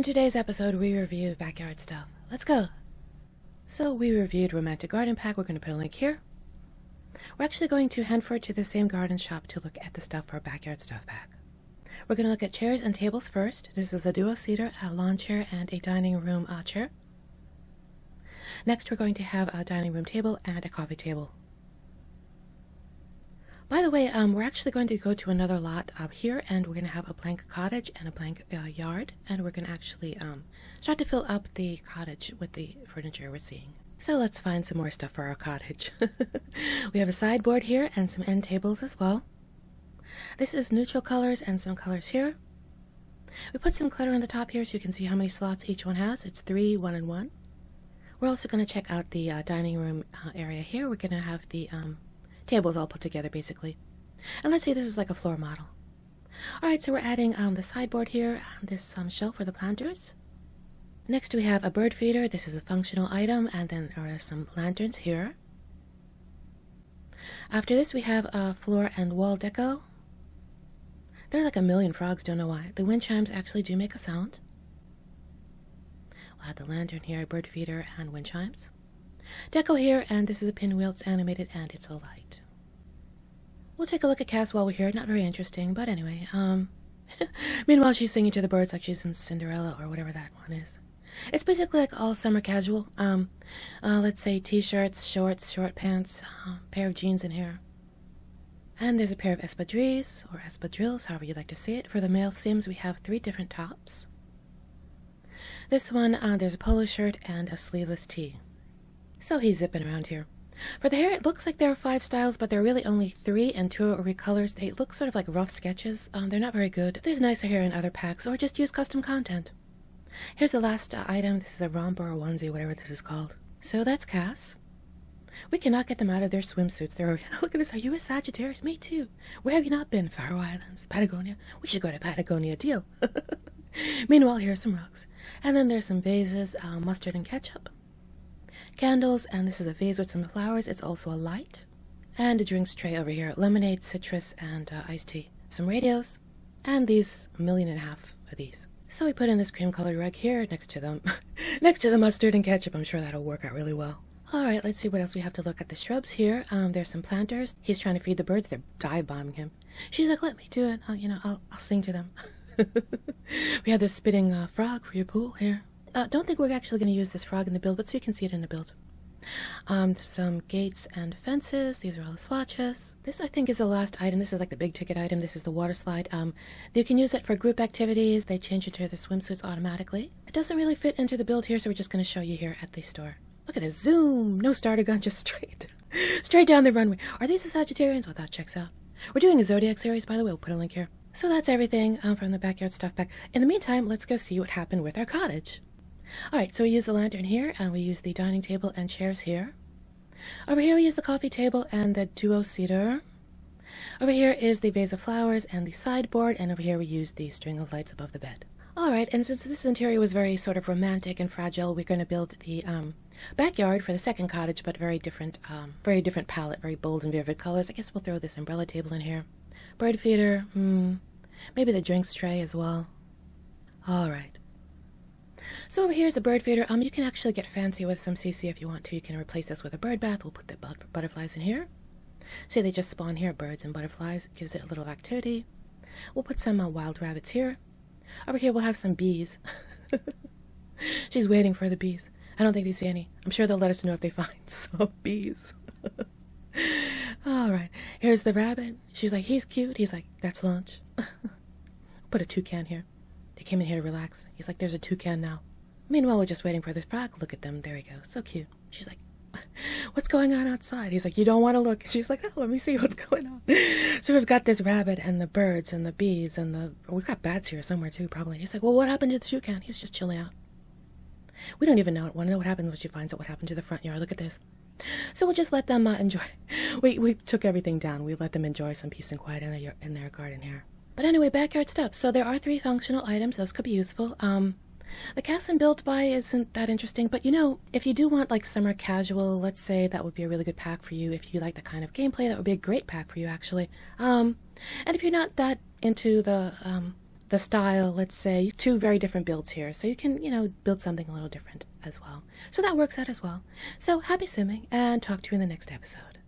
In today's episode, we review backyard stuff. Let's go! So we reviewed Romantic Garden Pack. We're going to put a link here. We're actually going to Hanford to the same garden shop to look at the stuff for backyard stuff pack. We're going to look at chairs and tables first. This is a duo-seater, a lawn chair, and a dining room chair. Next, we're going to have a dining room table and a coffee table. By the way, we're actually going to go to another lot up here, and we're going to have a blank cottage and a blank yard, and we're going to actually start to fill up the cottage with the furniture we're seeing. So let's find some more stuff for our cottage. We have a sideboard here and some end tables as well. This is neutral colors and some colors here. We put some clutter on the top here so you can see how many slots each one has. It's 3, 1, and 1. We're also going to check out the dining room area here. We're going to have the tables all put together basically. And let's say this is like a floor model. Alright, so we're adding the sideboard here, this shelf for the planters. Next we have a bird feeder. This is a functional item, and then there are some lanterns here. After this we have a floor and wall deco. There are like a million frogs, don't know why. The wind chimes actually do make a sound. We'll add the lantern here, bird feeder, and wind chimes. Deco here, and this is a pinwheel. It's animated and it's a light. We'll take a look at Cass while we're here. Not very interesting, but anyway. Meanwhile, she's singing to the birds like she's in Cinderella or whatever that one is. It's basically like all summer casual. Let's say t-shirts, shorts, short pants, pair of jeans in here. And there's a pair of espadrilles, or espadrilles, however you'd like to say it. For the male Sims, we have 3 different tops. This one, there's a polo shirt and a sleeveless tee. So he's zipping around here. For the hair, it looks like there are 5 styles, but there are really only 3, and 2 are recolors. They look sort of like rough sketches. They're not very good. There's nicer hair in other packs, or just use custom content. Here's the last item. This is a romper or onesie, whatever this is called. So that's Cass. We cannot get them out of their swimsuits. Look at this. Are you a Sagittarius? Me too. Where have you not been? Faroe Islands? Patagonia? We should go to Patagonia. Deal. Meanwhile, here are some rugs. And then there's some vases, mustard and ketchup. Candles, and this is a vase with some flowers. It's also a light. And a drinks tray over here. Lemonade, citrus, and iced tea. Some radios. And these 1.5 million of these. So we put in this cream-colored rug here next to them. Next to the mustard and ketchup. I'm sure that'll work out really well. Alright, let's see what else we have to look at. The shrubs here. There's some planters. He's trying to feed the birds. They're dive-bombing him. She's like, let me do it. I'll sing to them. We have this spitting frog for your pool here. Don't think we're actually going to use this frog in the build, but so you can see it in the build. Some gates and fences. These are all the swatches. This, I think, is the last item. This is like the big ticket item. This is the water slide. You can use it for group activities. They change into their swimsuits automatically. It doesn't really fit into the build here, so we're just going to show you here at the store. Look at this. Zoom! No starter gun, just straight down the runway. Are these the Sagittarians? Well, that checks out. We're doing a Zodiac series, by the way. We'll put a link here. So that's everything from the backyard stuff pack. In the meantime, let's go see what happened with our cottage. Alright, so we use the lantern here, and we use the dining table and chairs here. Over here we use the coffee table and the duo-seater. Over here is the vase of flowers and the sideboard, and over here we use the string of lights above the bed. Alright, and since this interior was very sort of romantic and fragile, we're going to build the backyard for the second cottage, but very different palette, very bold and vivid colors. I guess we'll throw this umbrella table in here. Bird feeder, maybe the drinks tray as well. Alright. So over here is a bird feeder. You can actually get fancy with some CC if you want to. You can replace this with a bird bath. We'll put the butterflies in here. Say they just spawn here, birds and butterflies. It gives it a little activity. We'll put some wild rabbits here. Over here we'll have some bees. She's waiting for the bees. I don't think they see any. I'm sure they'll let us know if they find some bees. Alright, here's the rabbit. She's like, he's cute. He's like, that's lunch. Put a toucan here. They came in here to relax. He's like, there's a toucan now. Meanwhile, we're just waiting for this frog. Look at them. There we go. So cute. She's like, what's going on outside? He's like, you don't want to look. And she's like, oh, let me see what's going on. So we've got this rabbit and the birds and the bees and we've got bats here somewhere too, probably. He's like, well, what happened to the toucan? He's just chilling out. We don't even want to know what happens when she finds out what happened to the front yard. Look at this. So we'll just let them enjoy. We took everything down. We let them enjoy some peace and quiet in their garden here. But anyway, backyard stuff. So there are 3 functional items. Those could be useful. The cast and build by isn't that interesting, but if you do want like summer casual, let's say that would be a really good pack for you. If you like that kind of gameplay, that would be a great pack for you actually. And if you're not that into the the style, let's say, two very different builds here. So you can, build something a little different as well. So that works out as well. So happy simming, and talk to you in the next episode.